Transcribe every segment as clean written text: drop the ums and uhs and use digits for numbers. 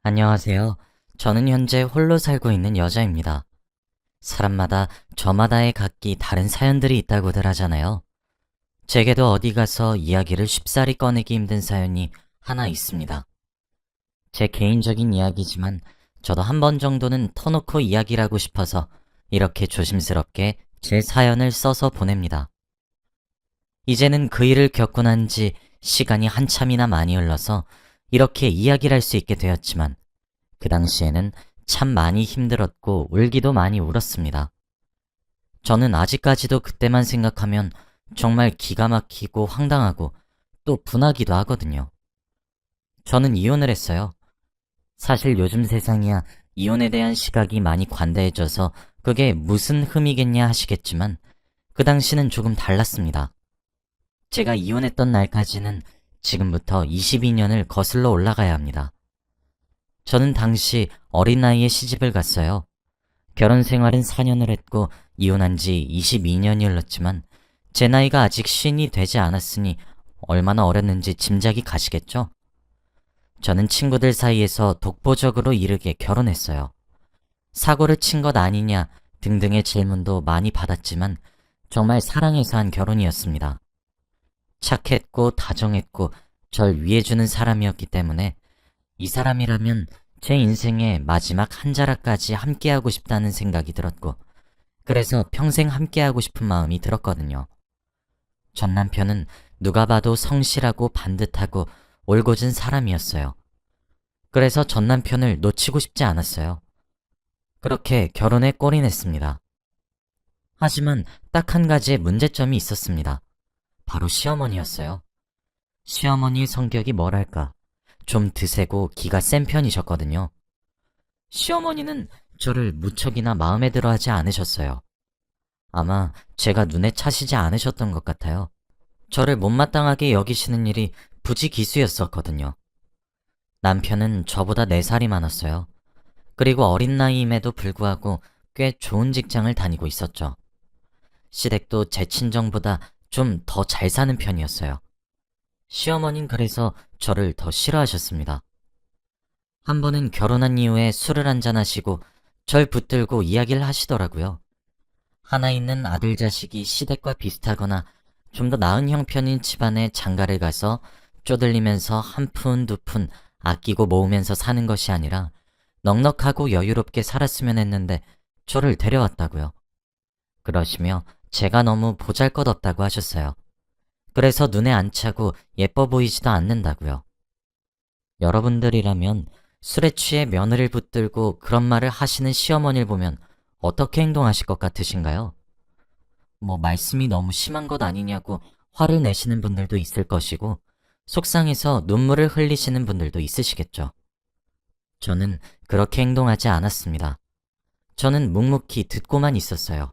안녕하세요. 저는 현재 홀로 살고 있는 여자입니다. 사람마다 저마다의 각기 다른 사연들이 있다고들 하잖아요. 제게도 어디 가서 이야기를 쉽사리 꺼내기 힘든 사연이 하나 있습니다. 제 개인적인 이야기지만 저도 한 번 정도는 터놓고 이야기를 하고 싶어서 이렇게 조심스럽게 제 사연을 써서 보냅니다. 이제는 그 일을 겪고 난 지 시간이 한참이나 많이 흘러서 이렇게 이야기를 할 수 있게 되었지만 그 당시에는 참 많이 힘들었고 울기도 많이 울었습니다. 저는 아직까지도 그때만 생각하면 정말 기가 막히고 황당하고 또 분하기도 하거든요. 저는 이혼을 했어요. 사실 요즘 세상이야 이혼에 대한 시각이 많이 관대해져서 그게 무슨 흠이겠냐 하시겠지만 그 당시는 조금 달랐습니다. 제가 이혼했던 날까지는 지금부터 22년을 거슬러 올라가야 합니다. 저는 당시 어린 나이에 시집을 갔어요. 결혼 생활은 4년을 했고 이혼한 지 22년이 흘렀지만 제 나이가 아직 쉰이 되지 않았으니 얼마나 어렸는지 짐작이 가시겠죠? 저는 친구들 사이에서 독보적으로 이르게 결혼했어요. 사고를 친 것 아니냐 등등의 질문도 많이 받았지만 정말 사랑해서 한 결혼이었습니다. 착했고 다정했고 절 위해주는 사람이었기 때문에 이 사람이라면 제 인생의 마지막 한 자락까지 함께하고 싶다는 생각이 들었고 그래서 평생 함께하고 싶은 마음이 들었거든요. 전 남편은 누가 봐도 성실하고 반듯하고 올곧은 사람이었어요. 그래서 전 남편을 놓치고 싶지 않았어요. 그렇게 결혼에 골인했습니다. 하지만 딱 한 가지의 문제점이 있었습니다. 바로 시어머니였어요. 시어머니의 성격이 뭐랄까 좀 드세고 기가 센 편이셨거든요. 시어머니는 저를 무척이나 마음에 들어 하지 않으셨어요. 아마 제가 눈에 차시지 않으셨던 것 같아요. 저를 못마땅하게 여기시는 일이 부지기수였었거든요. 남편은 저보다 4살이 많았어요. 그리고 어린 나이임에도 불구하고 꽤 좋은 직장을 다니고 있었죠. 시댁도 제 친정보다 좀 더 잘 사는 편이었어요. 시어머닌 그래서 저를 더 싫어하셨습니다. 한 번은 결혼한 이후에 술을 한잔 하시고 절 붙들고 이야기를 하시더라고요. 하나 있는 아들 자식이 시댁과 비슷하거나 좀 더 나은 형편인 집안에 장가를 가서 쪼들리면서 한 푼 두 푼 아끼고 모으면서 사는 것이 아니라 넉넉하고 여유롭게 살았으면 했는데 저를 데려왔다고요. 그러시며 제가 너무 보잘것없다고 하셨어요. 그래서 눈에 안 차고 예뻐 보이지도 않는다고요. 여러분들이라면 술에 취해 며느리를 붙들고 그런 말을 하시는 시어머니를 보면 어떻게 행동하실 것 같으신가요? 말씀이 너무 심한 것 아니냐고 화를 내시는 분들도 있을 것이고 속상해서 눈물을 흘리시는 분들도 있으시겠죠. 저는 그렇게 행동하지 않았습니다. 저는 묵묵히 듣고만 있었어요.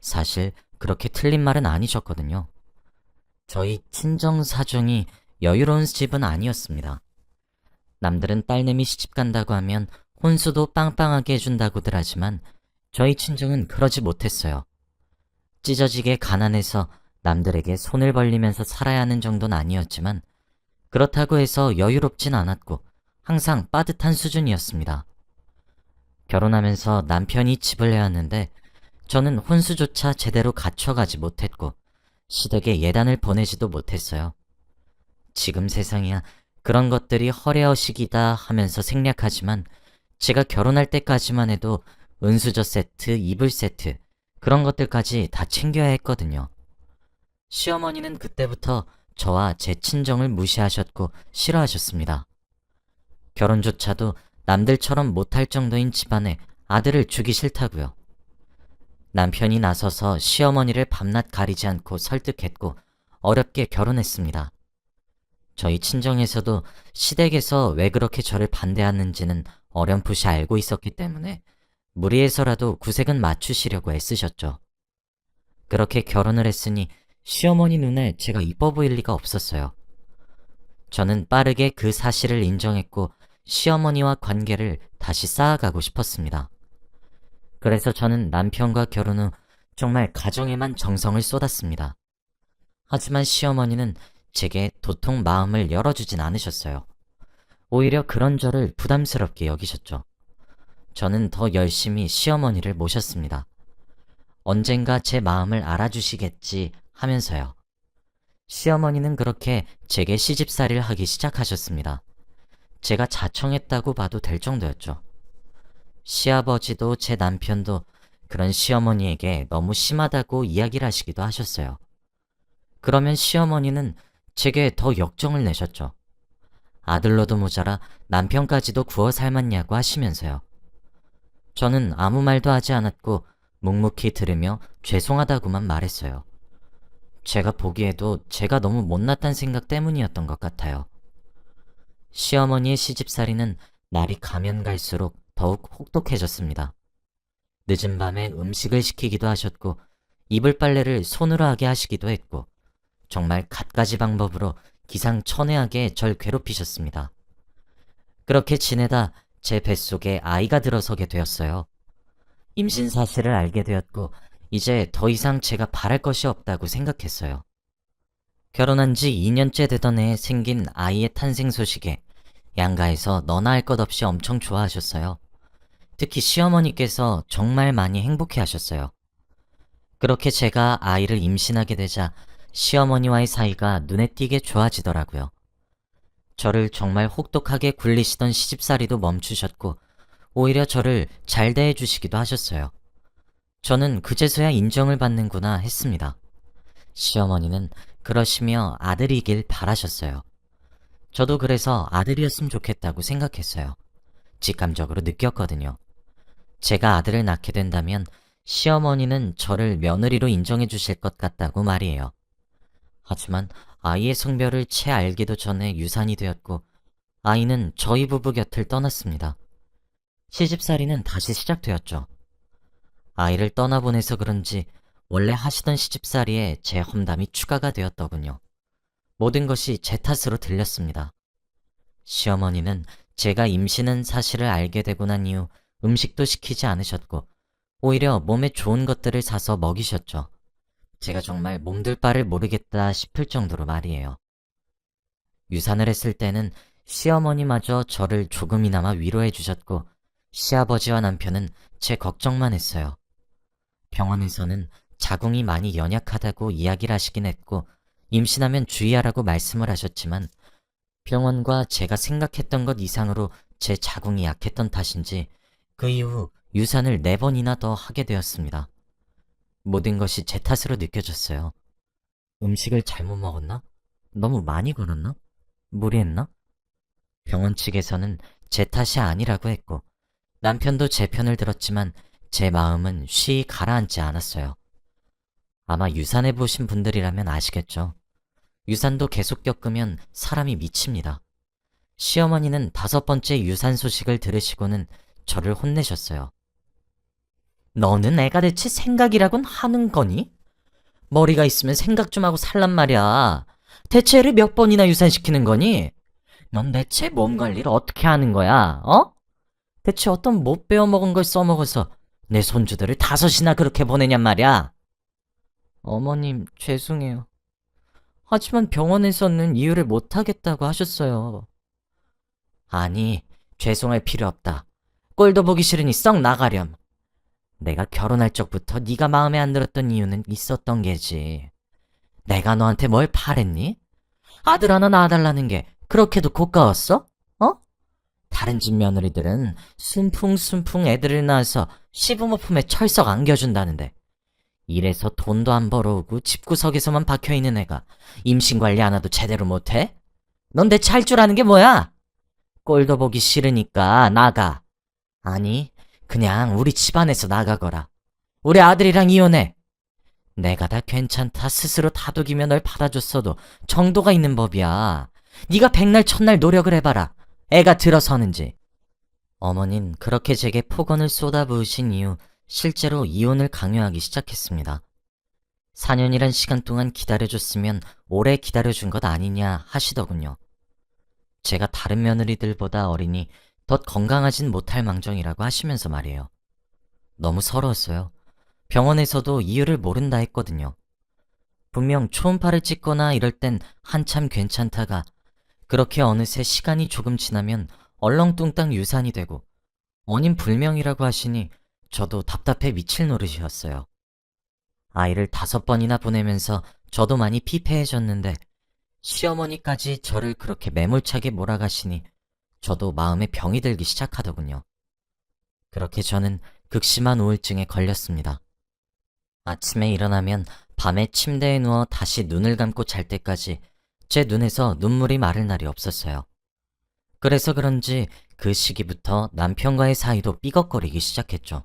사실 그렇게 틀린 말은 아니셨거든요. 저희 친정 사정이 여유로운 집은 아니었습니다. 남들은 딸내미 시집 간다고 하면 혼수도 빵빵하게 해준다고들 하지만 저희 친정은 그러지 못했어요. 찢어지게 가난해서 남들에게 손을 벌리면서 살아야 하는 정도는 아니었지만 그렇다고 해서 여유롭진 않았고 항상 빠듯한 수준이었습니다. 결혼하면서 남편이 집을 해왔는데 저는 혼수조차 제대로 갖춰가지 못했고 시댁에 예단을 보내지도 못했어요. 지금 세상이야 그런 것들이 허례허식이다 하면서 생략하지만 제가 결혼할 때까지만 해도 은수저 세트, 이불 세트 그런 것들까지 다 챙겨야 했거든요. 시어머니는 그때부터 저와 제 친정을 무시하셨고 싫어하셨습니다. 결혼조차도 남들처럼 못할 정도인 집안에 아들을 주기 싫다고요. 남편이 나서서 시어머니를 밤낮 가리지 않고 설득했고 어렵게 결혼했습니다. 저희 친정에서도 시댁에서 왜 그렇게 저를 반대하는지는 어렴풋이 알고 있었기 때문에 무리해서라도 구색은 맞추시려고 애쓰셨죠. 그렇게 결혼을 했으니 시어머니 눈에 제가 이뻐 보일 리가 없었어요. 저는 빠르게 그 사실을 인정했고 시어머니와 관계를 다시 쌓아가고 싶었습니다. 그래서 저는 남편과 결혼 후 정말 가정에만 정성을 쏟았습니다. 하지만 시어머니는 제게 도통 마음을 열어주진 않으셨어요. 오히려 그런 저를 부담스럽게 여기셨죠. 저는 더 열심히 시어머니를 모셨습니다. 언젠가 제 마음을 알아주시겠지 하면서요. 시어머니는 그렇게 제게 시집살이를 하기 시작하셨습니다. 제가 자청했다고 봐도 될 정도였죠. 시아버지도 제 남편도 그런 시어머니에게 너무 심하다고 이야기를 하시기도 하셨어요. 그러면 시어머니는 제게 더 역정을 내셨죠. 아들로도 모자라 남편까지도 구워 삶았냐고 하시면서요. 저는 아무 말도 하지 않았고 묵묵히 들으며 죄송하다고만 말했어요. 제가 보기에도 제가 너무 못났단 생각 때문이었던 것 같아요. 시어머니의 시집살이는 날이 가면 갈수록 더욱 혹독해졌습니다. 늦은 밤에 음식을 시키기도 하셨고 이불 빨래를 손으로 하게 하시기도 했고 정말 갖가지 방법으로 기상천외하게 절 괴롭히셨습니다. 그렇게 지내다 제 뱃속에 아이가 들어서게 되었어요. 임신 사실을 알게 되었고 이제 더 이상 제가 바랄 것이 없다고 생각했어요. 결혼한 지 2년째 되던 해에 생긴 아이의 탄생 소식에 양가에서 너나 할 것 없이 엄청 좋아하셨어요. 특히 시어머니께서 정말 많이 행복해 하셨어요. 그렇게 제가 아이를 임신하게 되자 시어머니와의 사이가 눈에 띄게 좋아지더라고요. 저를 정말 혹독하게 굴리시던 시집살이도 멈추셨고 오히려 저를 잘 대해주시기도 하셨어요. 저는 그제서야 인정을 받는구나 했습니다. 시어머니는 그러시며 아들이길 바라셨어요. 저도 그래서 아들이었으면 좋겠다고 생각했어요. 직감적으로 느꼈거든요. 제가 아들을 낳게 된다면 시어머니는 저를 며느리로 인정해 주실 것 같다고 말이에요. 하지만 아이의 성별을 채 알기도 전에 유산이 되었고 아이는 저희 부부 곁을 떠났습니다. 시집살이는 다시 시작되었죠. 아이를 떠나보내서 그런지 원래 하시던 시집살이에 제 험담이 추가가 되었더군요. 모든 것이 제 탓으로 들렸습니다. 시어머니는 제가 임신한 사실을 알게 되고 난 이후 음식도 시키지 않으셨고 오히려 몸에 좋은 것들을 사서 먹이셨죠. 제가 정말 몸둘 바를 모르겠다 싶을 정도로 말이에요. 유산을 했을 때는 시어머니마저 저를 조금이나마 위로해 주셨고 시아버지와 남편은 제 걱정만 했어요. 병원에서는 자궁이 많이 연약하다고 이야기를 하시긴 했고 임신하면 주의하라고 말씀을 하셨지만 병원과 제가 생각했던 것 이상으로 제 자궁이 약했던 탓인지 그 이후 유산을 4번이나 더 하게 되었습니다. 모든 것이 제 탓으로 느껴졌어요. 음식을 잘못 먹었나? 너무 많이 걸었나? 무리했나? 병원 측에서는 제 탓이 아니라고 했고 남편도 제 편을 들었지만 제 마음은 쉬이 가라앉지 않았어요. 아마 유산해보신 분들이라면 아시겠죠. 유산도 계속 겪으면 사람이 미칩니다. 시어머니는 5번째 유산 소식을 들으시고는 저를 혼내셨어요. 너는 애가 대체 생각이라곤 하는 거니? 머리가 있으면 생각 좀 하고 살란 말이야. 대체 애를 몇 번이나 유산시키는 거니? 넌 대체 몸 관리를 어떻게 하는 거야, 어? 대체 어떤 못 배워먹은 걸 써먹어서 내 손주들을 5이나 그렇게 보내냔 말이야. 어머님, 죄송해요. 하지만 병원에서는 이유를 못하겠다고 하셨어요. 아니, 죄송할 필요 없다. 꼴도 보기 싫으니 썩 나가렴. 내가 결혼할 적부터 네가 마음에 안 들었던 이유는 있었던 게지. 내가 너한테 뭘 바랬니? 아들 하나 낳아달라는 게 그렇게도 고가웠어? 어? 다른 집 며느리들은 순풍순풍 애들을 낳아서 시부모 품에 철썩 안겨준다는데 이래서 돈도 안 벌어오고 집구석에서만 박혀있는 애가 임신관리 하나도 제대로 못해? 넌 대체 할 줄 아는 게 뭐야? 꼴도 보기 싫으니까 나가. 아니, 그냥 우리 집안에서 나가거라. 우리 아들이랑 이혼해. 내가 다 괜찮다 스스로 다독이며 널 받아줬어도 정도가 있는 법이야. 네가 백날 천날 노력을 해봐라. 애가 들어서는지. 어머닌 그렇게 제게 폭언을 쏟아부으신 이후 실제로 이혼을 강요하기 시작했습니다. 4년이란 시간 동안 기다려줬으면 오래 기다려준 것 아니냐 하시더군요. 제가 다른 며느리들보다 어리니 더 건강하진 못할 망정이라고 하시면서 말이에요. 너무 서러웠어요. 병원에서도 이유를 모른다 했거든요. 분명 초음파를 찍거나 이럴 땐 한참 괜찮다가 그렇게 어느새 시간이 조금 지나면 얼렁뚱땅 유산이 되고 원인 불명이라고 하시니 저도 답답해 미칠 노릇이었어요. 아이를 5번이나 보내면서 저도 많이 피폐해졌는데 시어머니까지 저를 그렇게 매몰차게 몰아가시니 저도 마음에 병이 들기 시작하더군요. 그렇게 저는 극심한 우울증에 걸렸습니다. 아침에 일어나면 밤에 침대에 누워 다시 눈을 감고 잘 때까지 제 눈에서 눈물이 마를 날이 없었어요. 그래서 그런지 그 시기부터 남편과의 사이도 삐걱거리기 시작했죠.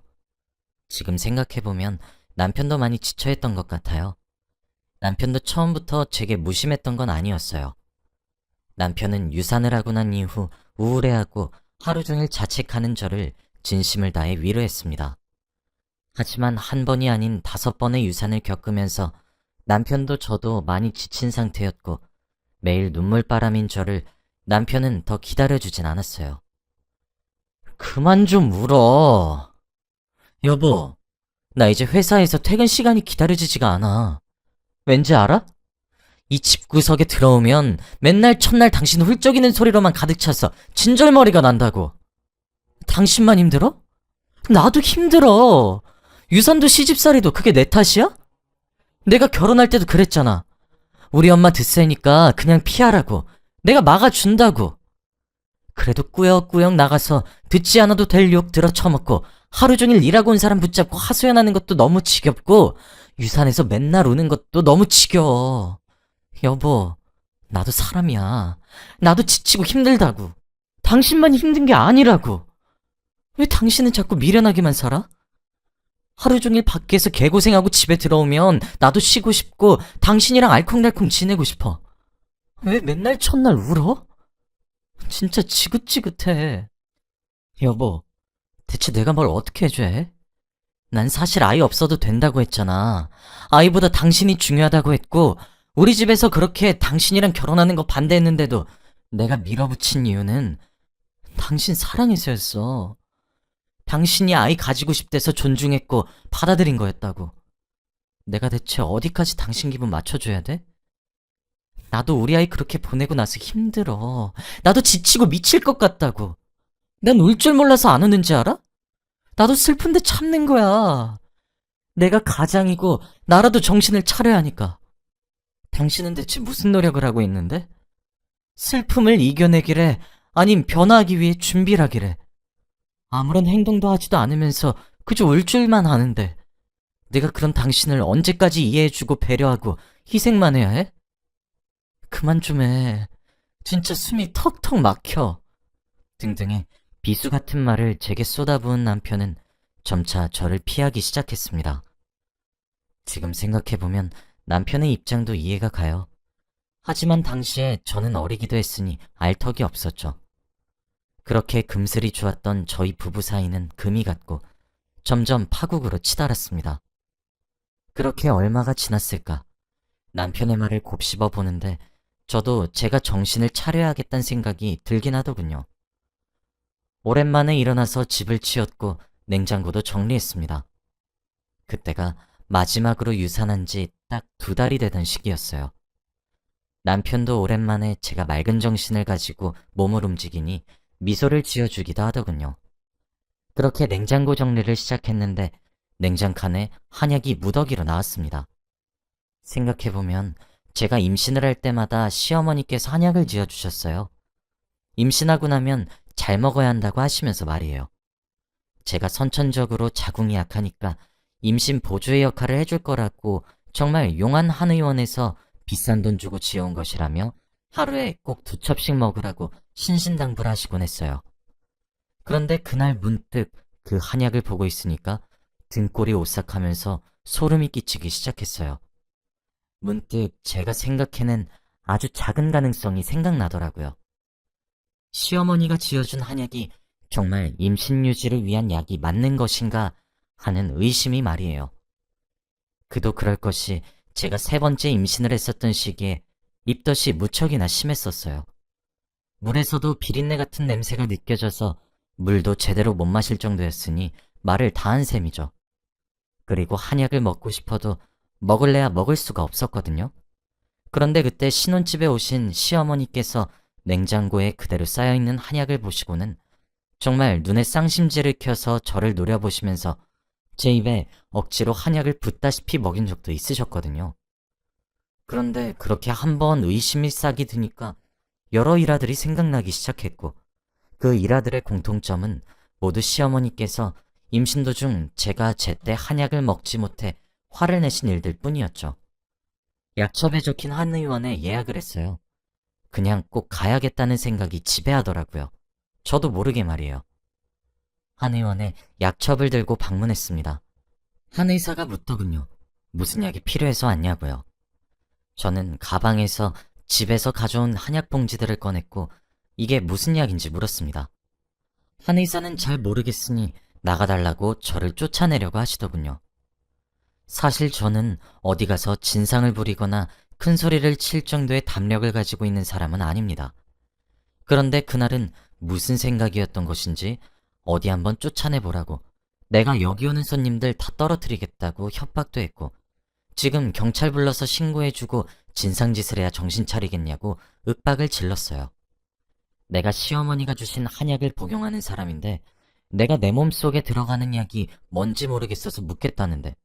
지금 생각해보면 남편도 많이 지쳐했던 것 같아요. 남편도 처음부터 제게 무심했던 건 아니었어요. 남편은 유산을 하고 난 이후 우울해하고 하루 종일 자책하는 저를 진심을 다해 위로했습니다. 하지만 한 번이 아닌 5번의 유산을 겪으면서 남편도 저도 많이 지친 상태였고 매일 눈물바람인 저를 남편은 더 기다려주진 않았어요. 그만 좀 울어. 여보, 나 이제 회사에서 퇴근 시간이 기다려지지가 않아. 왠지 알아? 이 집구석에 들어오면 맨날 첫날 당신 훌쩍이는 소리로만 가득 차서 진절머리가 난다고. 당신만 힘들어? 나도 힘들어. 유산도 시집살이도 그게 내 탓이야? 내가 결혼할 때도 그랬잖아. 우리 엄마 드세니까 그냥 피하라고. 내가 막아준다고. 그래도 꾸역꾸역 나가서 듣지 않아도 될 욕 들어 처먹고 하루 종일 일하고 온 사람 붙잡고 하소연하는 것도 너무 지겹고 유산에서 맨날 우는 것도 너무 지겨워. 여보, 나도 사람이야. 나도 지치고 힘들다고. 당신만 힘든 게 아니라고. 왜 당신은 자꾸 미련하게만 살아? 하루 종일 밖에서 개고생하고 집에 들어오면 나도 쉬고 싶고 당신이랑 알콩달콩 지내고 싶어. 왜 맨날 첫날 울어? 진짜 지긋지긋해. 여보, 대체 내가 뭘 어떻게 해줘야 해? 난 사실 아이 없어도 된다고 했잖아. 아이보다 당신이 중요하다고 했고 우리 집에서 그렇게 당신이랑 결혼하는 거 반대했는데도 내가 밀어붙인 이유는 당신 사랑해서였어. 당신이 아이 가지고 싶대서 존중했고 받아들인 거였다고. 내가 대체 어디까지 당신 기분 맞춰줘야 돼? 나도 우리 아이 그렇게 보내고 나서 힘들어. 나도 지치고 미칠 것 같다고. 난 울 줄 몰라서 안 우는지 알아? 나도 슬픈데 참는 거야. 내가 가장이고 나라도 정신을 차려야 하니까. 당신은 대체 무슨 노력을 하고 있는데? 슬픔을 이겨내기래? 아님 변화하기 위해 준비를 하기래? 아무런 행동도 하지도 않으면서 그저 울 줄만 아는데 내가 그런 당신을 언제까지 이해해주고 배려하고 희생만 해야 해? 그만 좀 해. 진짜 숨이 턱턱 막혀. 등등의 비수 같은 말을 제게 쏟아부은 남편은 점차 저를 피하기 시작했습니다. 지금 생각해보면 남편의 입장도 이해가 가요. 하지만 당시에 저는 어리기도 했으니 알 턱이 없었죠. 그렇게 금슬이 좋았던 저희 부부 사이는 금이 갔고 점점 파국으로 치달았습니다. 그렇게 얼마가 지났을까? 남편의 말을 곱씹어 보는데 저도 제가 정신을 차려야겠다는 생각이 들긴 하더군요. 오랜만에 일어나서 집을 치웠고 냉장고도 정리했습니다. 그때가 마지막으로 유산한 지 딱 2달이 되던 시기였어요. 남편도 오랜만에 제가 맑은 정신을 가지고 몸을 움직이니 미소를 지어주기도 하더군요. 그렇게 냉장고 정리를 시작했는데 냉장칸에 한약이 무더기로 나왔습니다. 생각해보면 제가 임신을 할 때마다 시어머니께서 한약을 지어주셨어요. 임신하고 나면 잘 먹어야 한다고 하시면서 말이에요. 제가 선천적으로 자궁이 약하니까 임신 보조의 역할을 해줄 거라고 정말 용한 한의원에서 비싼 돈 주고 지어온 것이라며 하루에 꼭 2첩씩 먹으라고 신신당부를 하시곤 했어요. 그런데 그날 문득 그 한약을 보고 있으니까 등골이 오싹하면서 소름이 끼치기 시작했어요. 문득 제가 생각해낸 아주 작은 가능성이 생각나더라고요. 시어머니가 지어준 한약이 정말 임신 유지를 위한 약이 맞는 것인가 하는 의심이 말이에요. 그도 그럴 것이 제가 3번째 임신을 했었던 시기에 입덧이 무척이나 심했었어요. 물에서도 비린내 같은 냄새가 느껴져서 물도 제대로 못 마실 정도였으니 말을 다 한 셈이죠. 그리고 한약을 먹고 싶어도 먹을래야 먹을 수가 없었거든요. 그런데 그때 신혼집에 오신 시어머니께서 냉장고에 그대로 쌓여있는 한약을 보시고는 정말 눈에 쌍심지를 켜서 저를 노려보시면서 제 입에 억지로 한약을 붓다시피 먹인 적도 있으셨거든요. 그런데 그렇게 한번 의심이 싹이 드니까 여러 일화들이 생각나기 시작했고, 그 일화들의 공통점은 모두 시어머니께서 임신 도중 제가 제때 한약을 먹지 못해 화를 내신 일들 뿐이었죠. 약첩에 적힌 한 의원에 예약을 했어요. 그냥 꼭 가야겠다는 생각이 지배하더라고요. 저도 모르게 말이에요. 한 의원에 약첩을 들고 방문했습니다. 한 의사가 묻더군요. 무슨 약이 필요해서 왔냐고요. 저는 가방에서 집에서 가져온 한약 봉지들을 꺼냈고 이게 무슨 약인지 물었습니다. 한 의사는 잘 모르겠으니 나가달라고 저를 쫓아내려고 하시더군요. 사실 저는 어디 가서 진상을 부리거나 큰 소리를 칠 정도의 담력을 가지고 있는 사람은 아닙니다. 그런데 그날은 무슨 생각이었던 것인지 어디 한번 쫓아내보라고, 내가 여기 오는 손님들 다 떨어뜨리겠다고 협박도 했고, 지금 경찰 불러서 신고해주고 진상짓을 해야 정신 차리겠냐고 윽박을 질렀어요. 내가 시어머니가 주신 한약을 복용하는 사람인데 내가 내 몸속에 들어가는 약이 뭔지 모르겠어서 묻겠다는데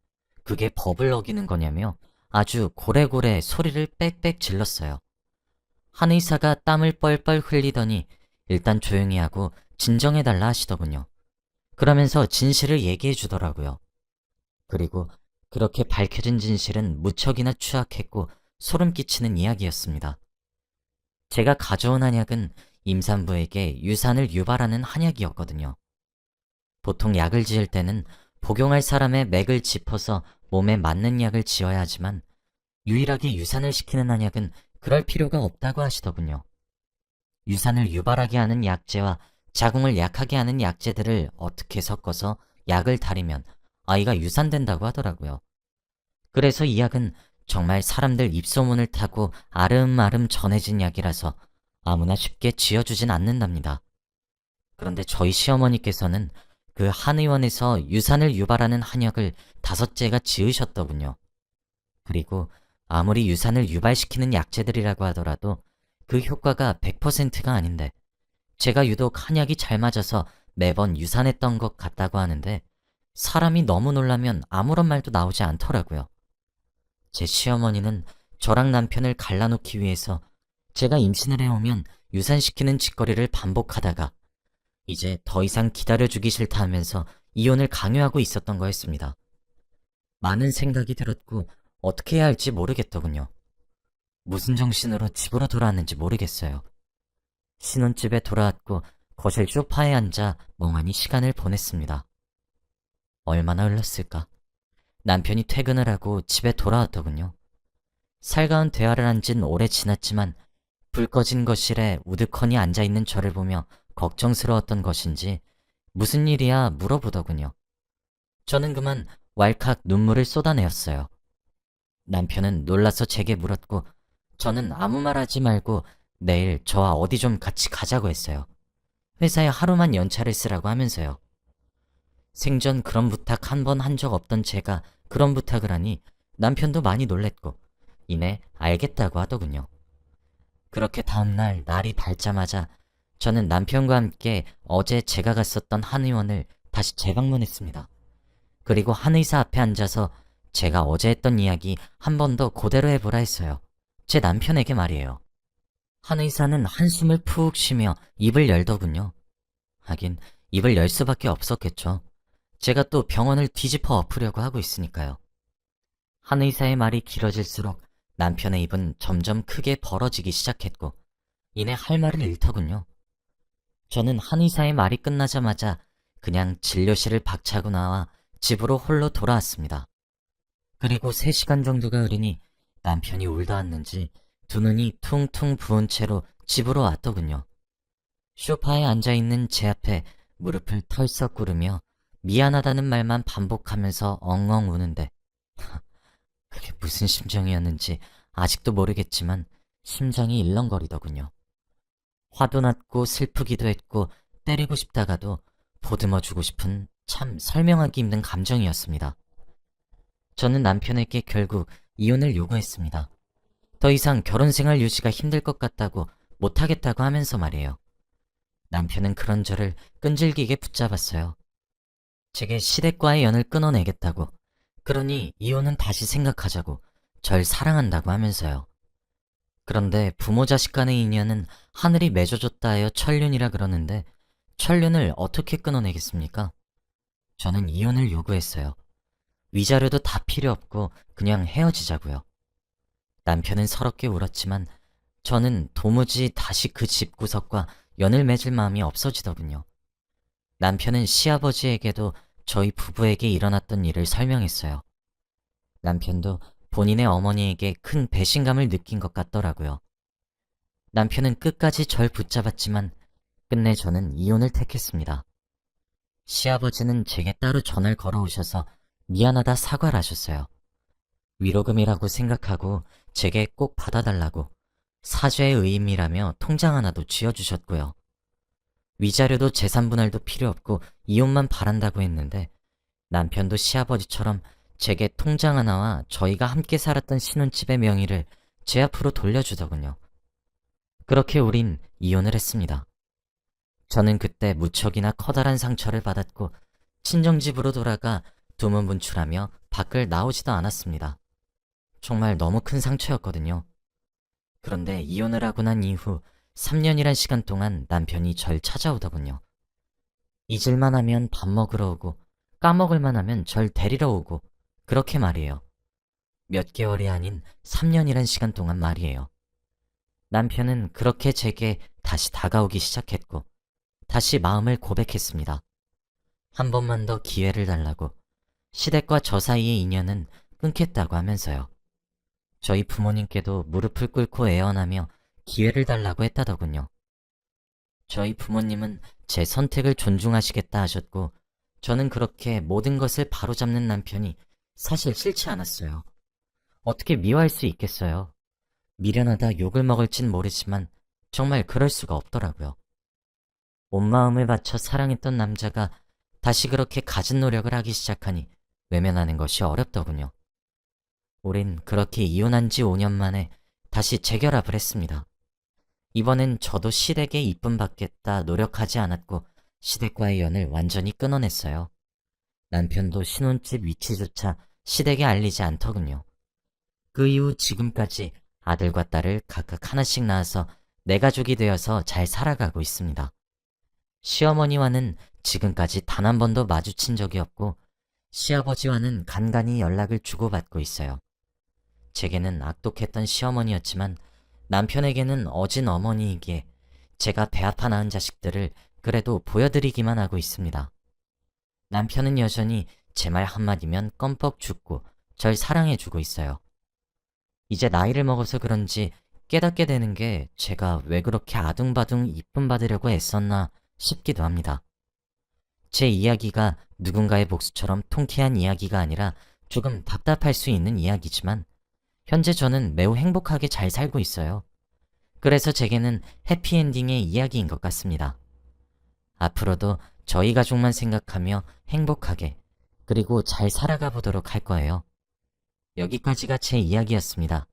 그게 법을 어기는 거냐며 아주 고래고래 소리를 빽빽 질렀어요. 한 의사가 땀을 뻘뻘 흘리더니 일단 조용히 하고 진정해달라 하시더군요. 그러면서 진실을 얘기해 주더라고요. 그리고 그렇게 밝혀진 진실은 무척이나 추악했고 소름 끼치는 이야기였습니다. 제가 가져온 한약은 임산부에게 유산을 유발하는 한약이었거든요. 보통 약을 지을 때는 복용할 사람의 맥을 짚어서 몸에 맞는 약을 지어야 하지만 유일하게 유산을 시키는 한약은 그럴 필요가 없다고 하시더군요. 유산을 유발하게 하는 약재와 자궁을 약하게 하는 약재들을 어떻게 섞어서 약을 다리면 아이가 유산된다고 하더라고요. 그래서 이 약은 정말 사람들 입소문을 타고 아름아름 전해진 약이라서 아무나 쉽게 지어주진 않는답니다. 그런데 저희 시어머니께서는 그 한의원에서 유산을 유발하는 한약을 5재가 지으셨더군요. 그리고 아무리 유산을 유발시키는 약재들이라고 하더라도 그 효과가 100%가 아닌데 제가 유독 한약이 잘 맞아서 매번 유산했던 것 같다고 하는데 사람이 너무 놀라면 아무런 말도 나오지 않더라고요. 제 시어머니는 저랑 남편을 갈라놓기 위해서 제가 임신을 해오면 유산시키는 짓거리를 반복하다가 이제 더 이상 기다려주기 싫다 하면서 이혼을 강요하고 있었던 거였습니다. 많은 생각이 들었고 어떻게 해야 할지 모르겠더군요. 무슨 정신으로 집으로 돌아왔는지 모르겠어요. 신혼집에 돌아왔고 거실 소파에 앉아 멍하니 시간을 보냈습니다. 얼마나 흘렀을까? 남편이 퇴근을 하고 집에 돌아왔더군요. 살가운 대화를 한 지는 오래 지났지만 불 꺼진 거실에 우두커니 앉아있는 저를 보며 걱정스러웠던 것인지 무슨 일이야 물어보더군요. 저는 그만 왈칵 눈물을 쏟아내었어요. 남편은 놀라서 제게 물었고 저는 아무 말 하지 말고 내일 저와 어디 좀 같이 가자고 했어요. 회사에 하루만 연차를 쓰라고 하면서요. 생전 그런 부탁 한 번 한 적 없던 제가 그런 부탁을 하니 남편도 많이 놀랬고 이내 알겠다고 하더군요. 그렇게 다음날 날이 밝자마자 저는 남편과 함께 어제 제가 갔었던 한의원을 다시 재방문했습니다. 그리고 한의사 앞에 앉아서 제가 어제 했던 이야기 한 번 더 그대로 해보라 했어요. 제 남편에게 말이에요. 한의사는 한숨을 푹 쉬며 입을 열더군요. 하긴 입을 열 수밖에 없었겠죠. 제가 또 병원을 뒤집어 엎으려고 하고 있으니까요. 한의사의 말이 길어질수록 남편의 입은 점점 크게 벌어지기 시작했고 이내 할 말을 잃더군요. 저는 한의사의 말이 끝나자마자 그냥 진료실을 박차고 나와 집으로 홀로 돌아왔습니다. 그리고 3시간 정도가 흐르니 남편이 울다 왔는지 두 눈이 퉁퉁 부은 채로 집으로 왔더군요. 소파에 앉아있는 제 앞에 무릎을 털썩 꿇으며 미안하다는 말만 반복하면서 엉엉 우는데 그게 무슨 심정이었는지 아직도 모르겠지만 심장이 일렁거리더군요. 화도 났고 슬프기도 했고 때리고 싶다가도 보듬어주고 싶은 참 설명하기 힘든 감정이었습니다. 저는 남편에게 결국 이혼을 요구했습니다. 더 이상 결혼 생활 유지가 힘들 것 같다고 못하겠다고 하면서 말이에요. 남편은 그런 저를 끈질기게 붙잡았어요. 제게 시댁과의 연을 끊어내겠다고, 그러니 이혼은 다시 생각하자고, 절 사랑한다고 하면서요. 그런데 부모 자식 간의 인연은 하늘이 맺어줬다 하여 천륜이라 그러는데 천륜을 어떻게 끊어내겠습니까? 저는 이혼을 요구했어요. 위자료도 다 필요 없고 그냥 헤어지자고요. 남편은 서럽게 울었지만 저는 도무지 다시 그 집구석과 연을 맺을 마음이 없어지더군요. 남편은 시아버지에게도 저희 부부에게 일어났던 일을 설명했어요. 남편도 본인의 어머니에게 큰 배신감을 느낀 것 같더라고요. 남편은 끝까지 절 붙잡았지만 끝내 저는 이혼을 택했습니다. 시아버지는 제게 따로 전화를 걸어오셔서 미안하다 사과를 하셨어요. 위로금이라고 생각하고 제게 꼭 받아달라고 사죄의 의미라며 통장 하나도 쥐어주셨고요. 위자료도 재산분할도 필요 없고 이혼만 바란다고 했는데 남편도 시아버지처럼 제게 통장 하나와 저희가 함께 살았던 신혼집의 명의를 제 앞으로 돌려주더군요. 그렇게 우린 이혼을 했습니다. 저는 그때 무척이나 커다란 상처를 받았고 친정집으로 돌아가 두문분출하며 밖을 나오지도 않았습니다. 정말 너무 큰 상처였거든요. 그런데 이혼을 하고 난 이후 3년이란 시간 동안 남편이 절 찾아오더군요. 잊을만 하면 밥 먹으러 오고 까먹을만 하면 절 데리러 오고 그렇게 말이에요. 몇 개월이 아닌 3년이란 시간 동안 말이에요. 남편은 그렇게 제게 다시 다가오기 시작했고 다시 마음을 고백했습니다. 한 번만 더 기회를 달라고 시댁과 저 사이의 인연은 끊겠다고 하면서요. 저희 부모님께도 무릎을 꿇고 애원하며 기회를 달라고 했다더군요. 저희 부모님은 제 선택을 존중하시겠다 하셨고 저는 그렇게 모든 것을 바로잡는 남편이 사실 싫지 않았어요. 어떻게 미워할 수 있겠어요. 미련하다 욕을 먹을진 모르지만 정말 그럴 수가 없더라고요. 온 마음을 바쳐 사랑했던 남자가 다시 그렇게 갖은 노력을 하기 시작하니 외면하는 것이 어렵더군요. 우린 그렇게 이혼한 지 5년 만에 다시 재결합을 했습니다. 이번엔 저도 시댁에 이쁨 받겠다 노력하지 않았고 시댁과의 연을 완전히 끊어냈어요. 남편도 신혼집 위치조차 시댁에 알리지 않더군요. 그 이후 지금까지 아들과 딸을 각각 하나씩 낳아서 내 가족이 되어서 잘 살아가고 있습니다. 시어머니와는 지금까지 단 한 번도 마주친 적이 없고 시아버지와는 간간히 연락을 주고받고 있어요. 제게는 악독했던 시어머니였지만 남편에게는 어진 어머니이기에 제가 배 아파 낳은 자식들을 그래도 보여드리기만 하고 있습니다. 남편은 여전히 제 말 한마디면 껌뻑 죽고 절 사랑해주고 있어요. 이제 나이를 먹어서 그런지 깨닫게 되는 게 제가 왜 그렇게 아둥바둥 이쁨 받으려고 애썼나 싶기도 합니다. 제 이야기가 누군가의 복수처럼 통쾌한 이야기가 아니라 조금 답답할 수 있는 이야기지만 현재 저는 매우 행복하게 잘 살고 있어요. 그래서 제게는 해피엔딩의 이야기인 것 같습니다. 앞으로도 저희 가족만 생각하며 행복하게 그리고 잘 살아가 보도록 할 거예요. 여기까지가 제 이야기였습니다.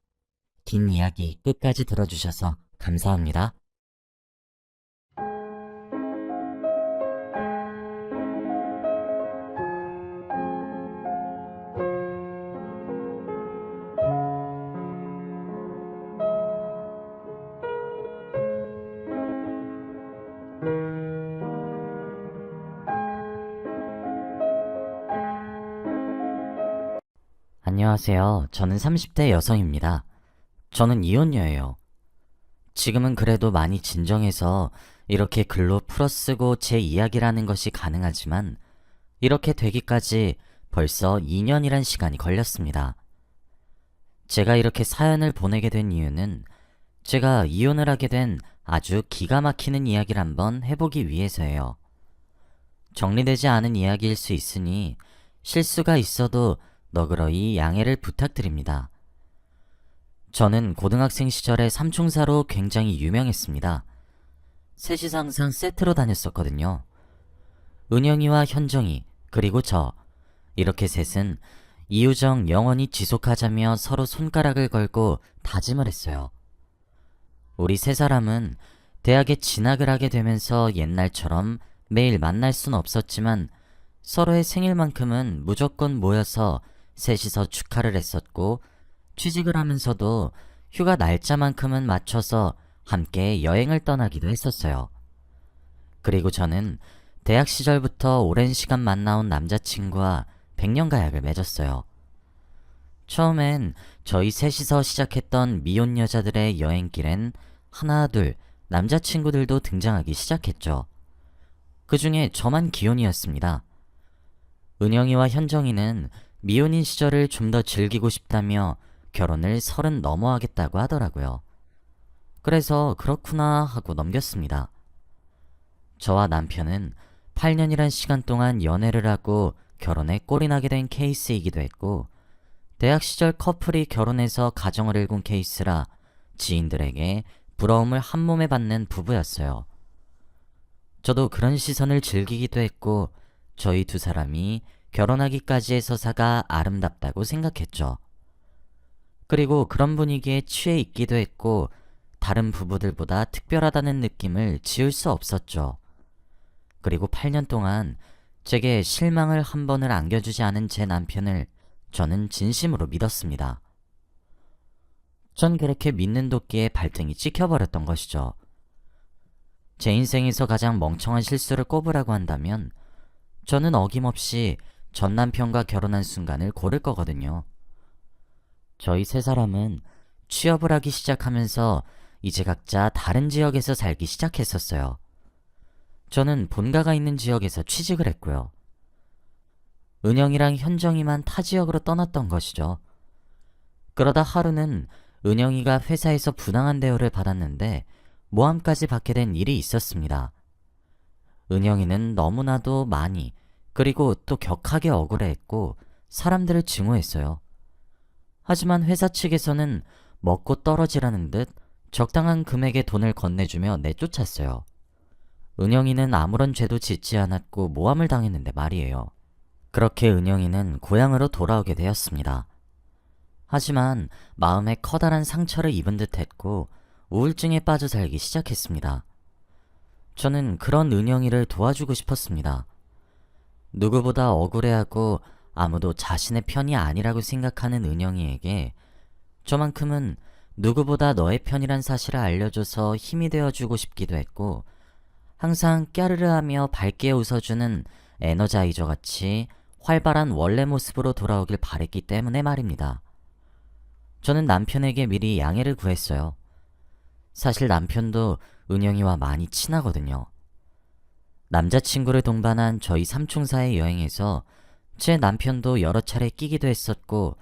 긴 이야기 끝까지 들어주셔서 감사합니다. 안녕하세요. 저는 30대 여성입니다. 저는 이혼녀예요. 지금은 그래도 많이 진정해서 이렇게 글로 풀어쓰고 제 이야기라는 것이 가능하지만 이렇게 되기까지 벌써 2년이란 시간이 걸렸습니다. 제가 이렇게 사연을 보내게 된 이유는 제가 이혼을 하게 된 아주 기가 막히는 이야기를 한번 해보기 위해서예요. 정리되지 않은 이야기일 수 있으니 실수가 있어도 너그러이 양해를 부탁드립니다. 저는 고등학생 시절에 삼총사로 굉장히 유명했습니다. 셋이서 항상 세트로 다녔었거든요. 은영이와 현정이 그리고 저 이렇게 셋은 이우정 영원히 지속하자며 서로 손가락을 걸고 다짐을 했어요. 우리 세 사람은 대학에 진학을 하게 되면서 옛날처럼 매일 만날 순 없었지만 서로의 생일만큼은 무조건 모여서 셋이서 축하를 했었고, 취직을 하면서도 휴가 날짜만큼은 맞춰서 함께 여행을 떠나기도 했었어요. 그리고 저는 대학 시절부터 오랜 시간 만나온 남자친구와 백년가약을 맺었어요. 처음엔 저희 셋이서 시작했던 미혼 여자들의 여행길엔 하나 둘 남자친구들도 등장하기 시작했죠. 그 중에 저만 기혼이었습니다. 은영이와 현정이는 미혼인 시절을 좀 더 즐기고 싶다며 결혼을 30 넘어 하겠다고 하더라고요. 그래서 그렇구나 하고 넘겼습니다. 저와 남편은 8년이란 시간 동안 연애를 하고 결혼에 꼴이 나게 된 케이스이기도 했고, 대학 시절 커플이 결혼해서 가정을 일군 케이스라 지인들에게 부러움을 한 몸에 받는 부부였어요. 저도 그런 시선을 즐기기도 했고, 저희 두 사람이 결혼하기까지의 서사가 아름답다고 생각했죠. 그리고 그런 분위기에 취해 있기도 했고, 다른 부부들보다 특별하다는 느낌을 지울 수 없었죠. 그리고 8년 동안 제게 실망을 한 번을 안겨주지 않은 제 남편을 저는 진심으로 믿었습니다. 전 그렇게 믿는 도끼에 발등이 찍혀버렸던 것이죠. 제 인생에서 가장 멍청한 실수를 꼽으라고 한다면 저는 어김없이 전 남편과 결혼한 순간을 고를 거거든요. 저희 세 사람은 취업을 하기 시작하면서 이제 각자 다른 지역에서 살기 시작했었어요. 저는 본가가 있는 지역에서 취직을 했고요. 은영이랑 현정이만 타 지역으로 떠났던 것이죠. 그러다 하루는 은영이가 회사에서 부당한 대우를 받았는데 모함까지 받게 된 일이 있었습니다. 은영이는 너무나도 많이 그리고 또 격하게 억울해했고 사람들을 증오했어요. 하지만 회사 측에서는 먹고 떨어지라는 듯 적당한 금액의 돈을 건네주며 내쫓았어요. 은영이는 아무런 죄도 짓지 않았고 모함을 당했는데 말이에요. 그렇게 은영이는 고향으로 돌아오게 되었습니다. 하지만 마음에 커다란 상처를 입은 듯 했고 우울증에 빠져 살기 시작했습니다. 저는 그런 은영이를 도와주고 싶었습니다. 누구보다 억울해하고 아무도 자신의 편이 아니라고 생각하는 은영이에게 저만큼은 누구보다 너의 편이란 사실을 알려줘서 힘이 되어주고 싶기도 했고, 항상 까르르하며 밝게 웃어주는 에너자이저 같이 활발한 원래 모습으로 돌아오길 바랬기 때문에 말입니다. 저는 남편에게 미리 양해를 구했어요. 사실 남편도 은영이와 많이 친하거든요. 남자친구를 동반한 저희 삼총사의 여행에서 제 남편도 여러 차례 끼기도 했었고,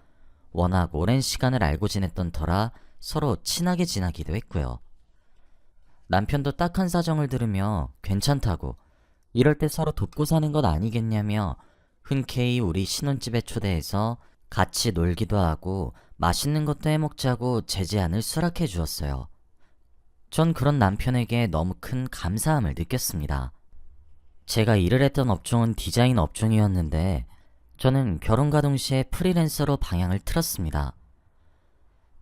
워낙 오랜 시간을 알고 지냈던 터라 서로 친하게 지내기도 했고요. 남편도 딱한 사정을 들으며 괜찮다고, 이럴 때 서로 돕고 사는 것 아니겠냐며 흔쾌히 우리 신혼집에 초대해서 같이 놀기도 하고 맛있는 것도 해먹자고 제 제안을 수락해 주었어요. 전 그런 남편에게 너무 큰 감사함을 느꼈습니다. 제가 일을 했던 업종은 디자인 업종이었는데 저는 결혼과 동시에 프리랜서로 방향을 틀었습니다.